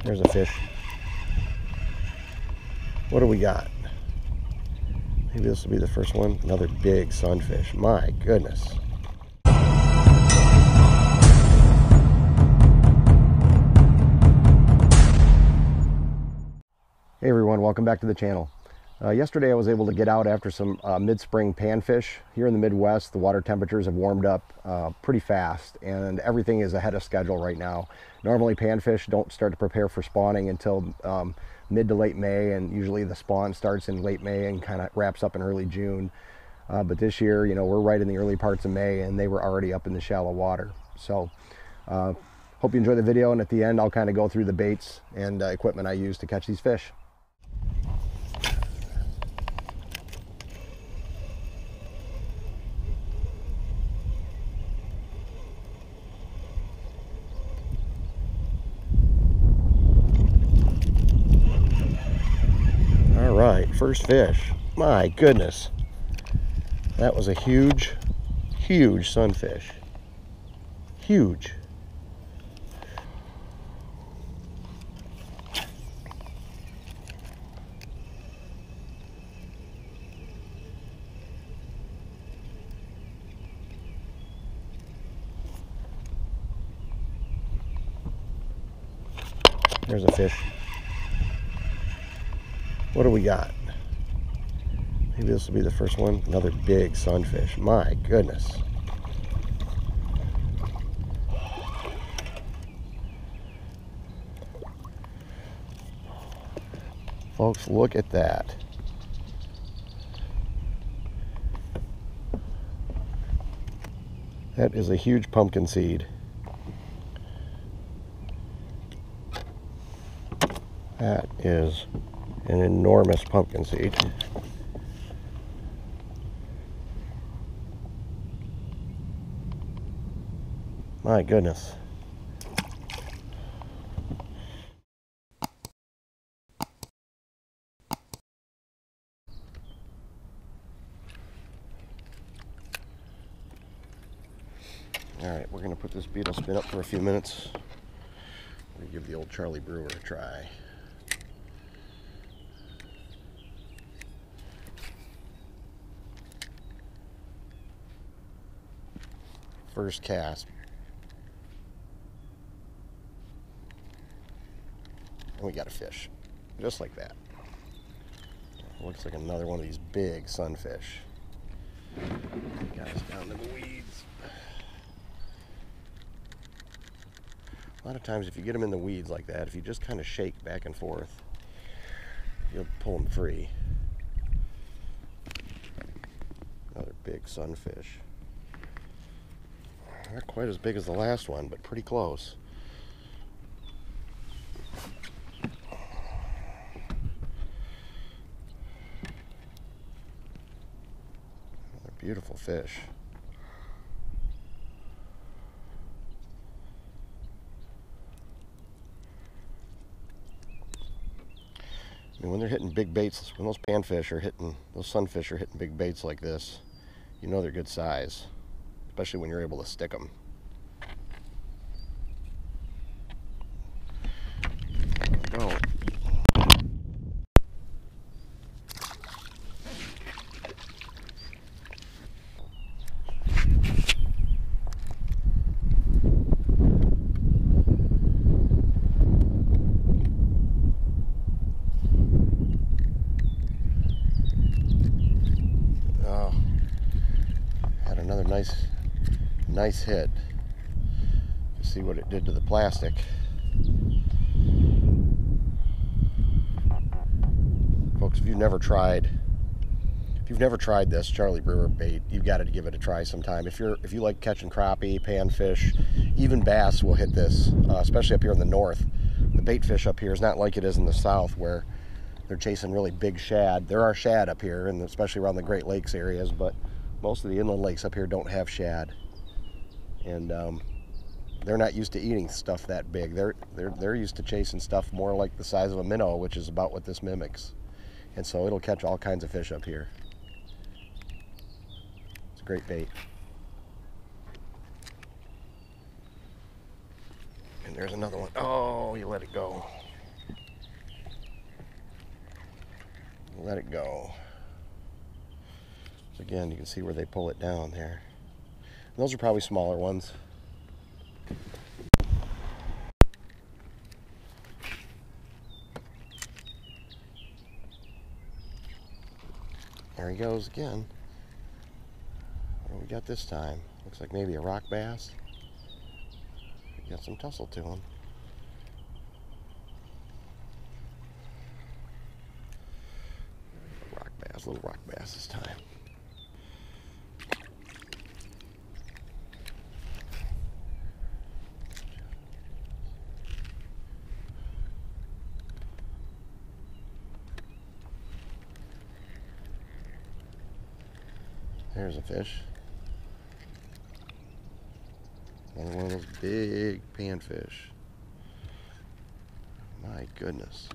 There's a fish. What do we got? Maybe this will be the first one. Another big sunfish. My goodness. Hey everyone, welcome back to the channel. Yesterday I was able to get out after some mid-spring panfish. Here in the Midwest, the water temperatures have warmed up pretty fast and everything is ahead of schedule right now. Normally panfish don't start to prepare for spawning until mid to late May, and usually the spawn starts in late May and kind of wraps up in early June. But this year, you know, we're right in the early parts of May and they were already up in the shallow water. So hope you enjoy the video, and at the end I'll kind of go through the baits and equipment I use to catch these fish. All right, first fish. My goodness, that was a huge sunfish. Huge. There's a fish. What do we got? Maybe this will be the first one. Another big sunfish. My goodness. Folks, look at that. That is a huge pumpkin seed. That is an enormous pumpkin seed. My goodness. All right, we're gonna put this beetle spin up for a few minutes. We're gonna give the old Charlie Brewer a try. First cast. And we got a fish, just like that. Looks like another one of these big sunfish. Got us down in the weeds. A lot of times if you get them in the weeds like that, if you just kind of shake back and forth, you'll pull them free. Another big sunfish. Not quite as big as the last one, but pretty close. Another beautiful fish. I mean, when they're hitting big baits, when those panfish are hitting, those sunfish are hitting big baits like this, you know they're good size. Especially when you're able to stick them. Go. Oh, had another nice hit. You see what it did to the plastic. Folks, if you've never tried this Charlie Brewer bait, you've got to give it a try sometime. If you like catching crappie, panfish, even bass will hit this, especially up here in the north. The bait fish up here is not like it is in the south where they're chasing really big shad. There are shad up here, and especially around the Great Lakes areas, but most of the inland lakes up here don't have shad. And they're not used to eating stuff that big. They're used to chasing stuff more like the size of a minnow, which is about what this mimics. And so it'll catch all kinds of fish up here. It's a great bait. And there's another one. Oh, you let it go. let it go. So again, you can see where they pull it down there. And those are probably smaller ones. There he goes again. What do we got this time? Looks like maybe a rock bass. Got some tussle to him. Rock bass, little rock bass this time. There's a fish. Another one of those big panfish. My goodness.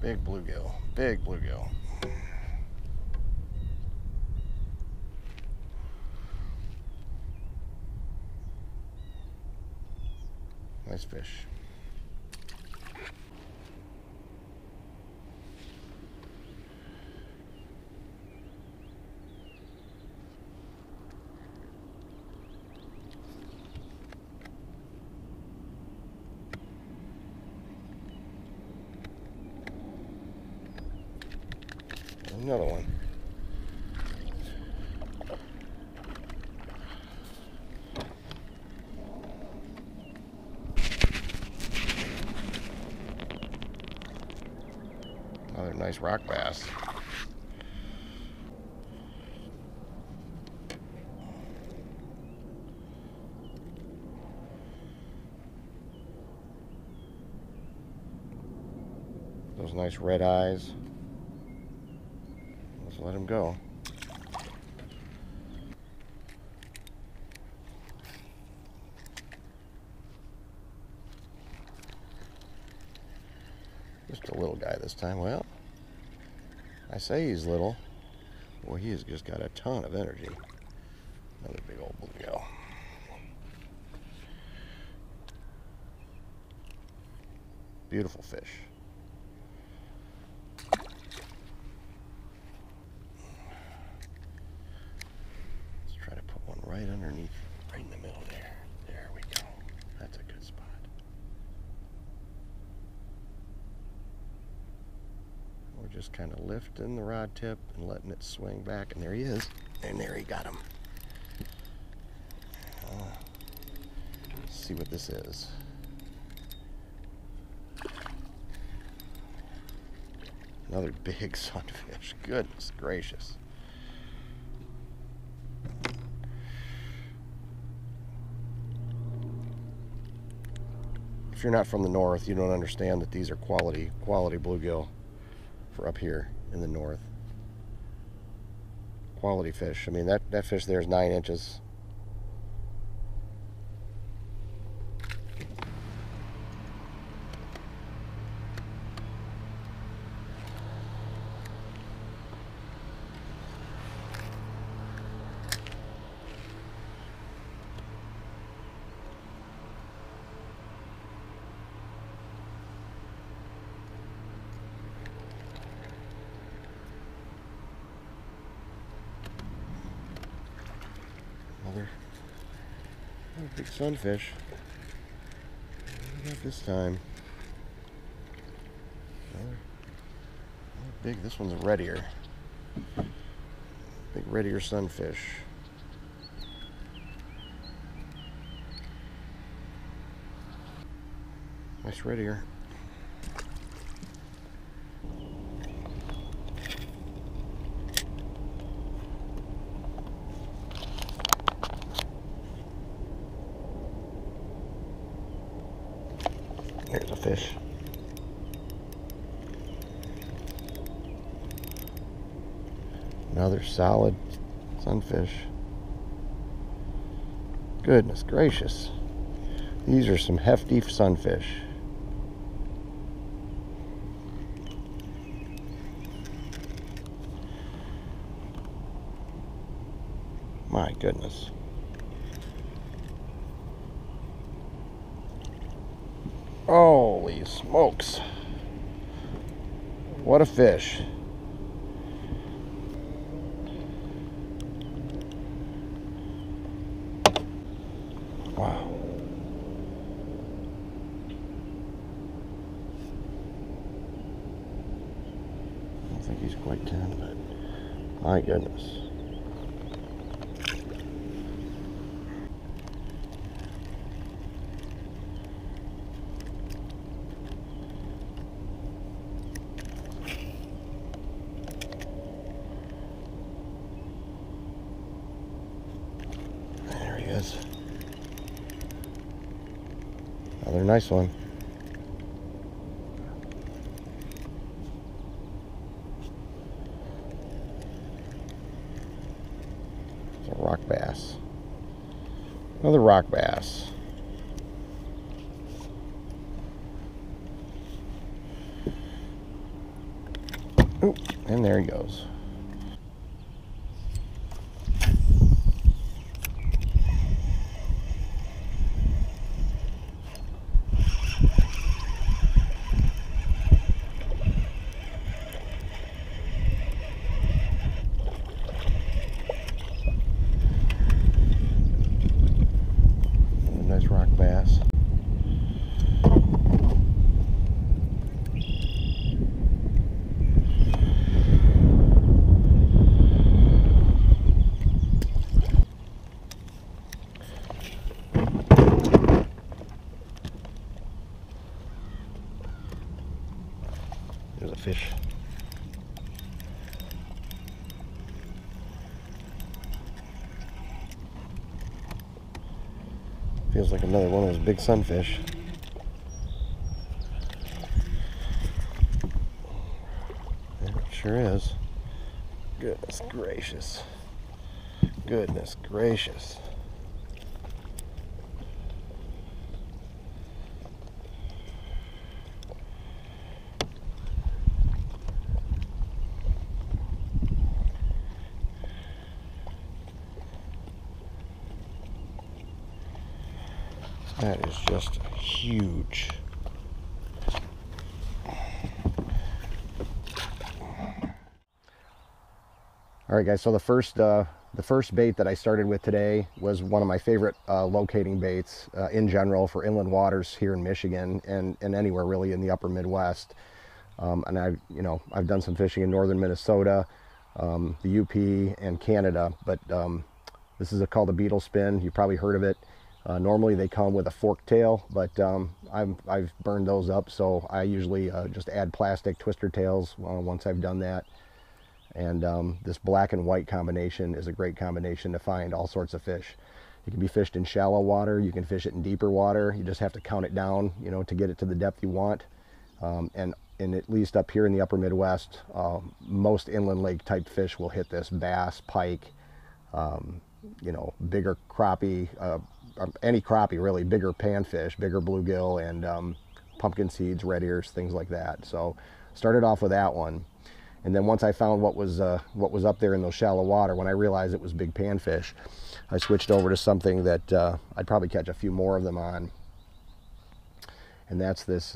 Big bluegill. Big bluegill. Nice fish. Another one. Another nice rock bass. Those nice red eyes. Let's let him go. Just a little guy this time. Well, I say he's little. Boy, he has just got a ton of energy. Another big old bluegill. Beautiful fish. Let's try to put one right underneath, right in the middle there. There we go. That's a good spot. We're just kind of lifting the rod tip and letting it swing back, and there he is. And there he got him. Let's see what this is. Another big sunfish. Goodness gracious. If you're not from the north, you don't understand that these are quality bluegill for up here in the north. Quality fish. I mean, that fish there is 9 inches. Another big sunfish. What do we got this time? Another big, this one's a red ear. Big red ear sunfish. Nice red ear. There's a fish. Another solid sunfish. Goodness gracious. These are some hefty sunfish. My goodness. Holy smokes. What a fish. Wow. I don't think he's quite 10, but my goodness. There he is. Another nice one. It's a rock bass. Another rock bass. Ooh, and there he goes. Nice rock bass. There's a fish. Feels like another one of those big sunfish. It sure is. Goodness gracious. Goodness gracious. That is just huge. All right, guys. So the first bait that I started with today was one of my favorite locating baits in general for inland waters here in Michigan and anywhere really in the upper Midwest. And I've done some fishing in northern Minnesota, the UP, and Canada. But this is called a beetle spin. You've probably heard of it. Normally they come with a fork tail, but I've burned those up, so I usually just add plastic twister tails once I've done that. And this black and white combination is a great combination to find all sorts of fish. It can be fished in shallow water, you can fish it in deeper water, you just have to count it down, to get it to the depth you want. And at least up here in the upper Midwest, most inland lake type fish will hit this: bass, pike, bigger crappie, any crappie really, bigger panfish, bigger bluegill, and pumpkin seeds, red ears, things like that. So started off with that one, and then once I found what was up there in those shallow water, when I realized it was big panfish, I switched over to something that I'd probably catch a few more of them on, and that's this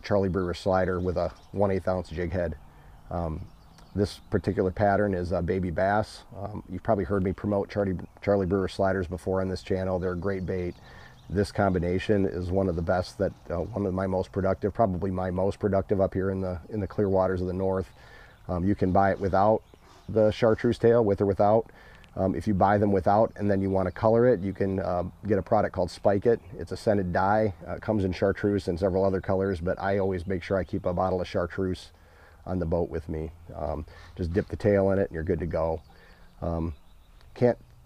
Charlie Brewer slider with a 1/8 ounce jig head. This particular pattern is baby bass. You've probably heard me promote Charlie Brewer sliders before on this channel. They're a great bait. This combination is one of the best, one of my most productive, probably my most productive up here in the clear waters of the north. You can buy it without the chartreuse tail, with or without. If you buy them without and then you want to color it, you can get a product called Spike It. It's a scented dye. It comes in chartreuse and several other colors, but I always make sure I keep a bottle of chartreuse on the boat with me. Just dip the tail in it and you're good to go.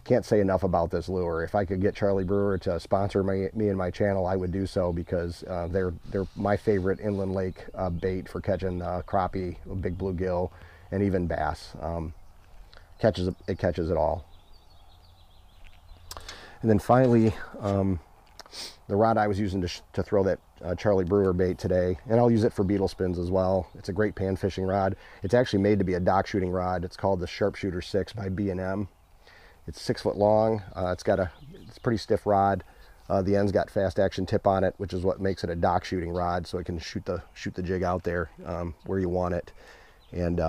Can't say enough about this lure. If I could get Charlie Brewer to sponsor me and my channel, I would do so, because they're my favorite inland lake bait for catching crappie, big bluegill, and even bass. It catches it all. And then finally, the rod I was using to throw that Charlie Brewer bait today, and I'll use it for beetle spins as well. It's a great pan fishing rod. It's actually made to be a dock shooting rod. It's called the Sharpshooter 6 by B&M. It's 6 foot long. It's a pretty stiff rod. The end's got fast action tip on it, which is what makes it a dock shooting rod, so it can shoot the jig out there where you want it. And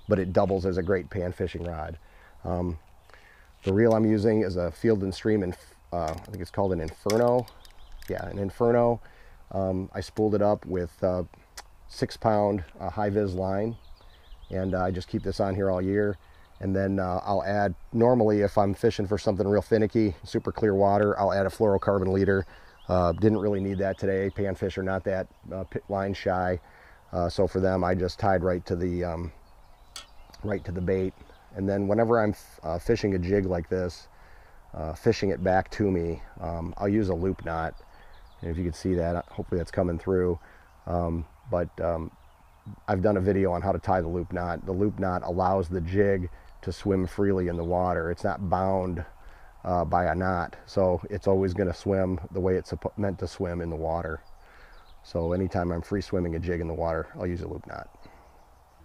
but it doubles as a great pan fishing rod. The reel I'm using is a Field and Stream, and I think it's called an Inferno. Yeah, an Inferno. I spooled it up with 6-pound high-vis line, and I just keep this on here all year. And then I'll add, normally if I'm fishing for something real finicky, super clear water, I'll add a fluorocarbon leader. Didn't really need that today. Panfish are not that line shy, so for them I just tied right to the bait. And then whenever I'm fishing a jig like this, fishing it back to me, I'll use a loop knot. And if you can see that, hopefully that's coming through. I've done a video on how to tie the loop knot. The loop knot allows the jig to swim freely in the water. It's not bound by a knot, so it's always going to swim the way it's meant to swim in the water. So anytime I'm free swimming a jig in the water, I'll use a loop knot.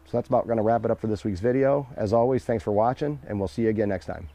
So that's about going to wrap it up for this week's video. As always, thanks for watching, and we'll see you again next time.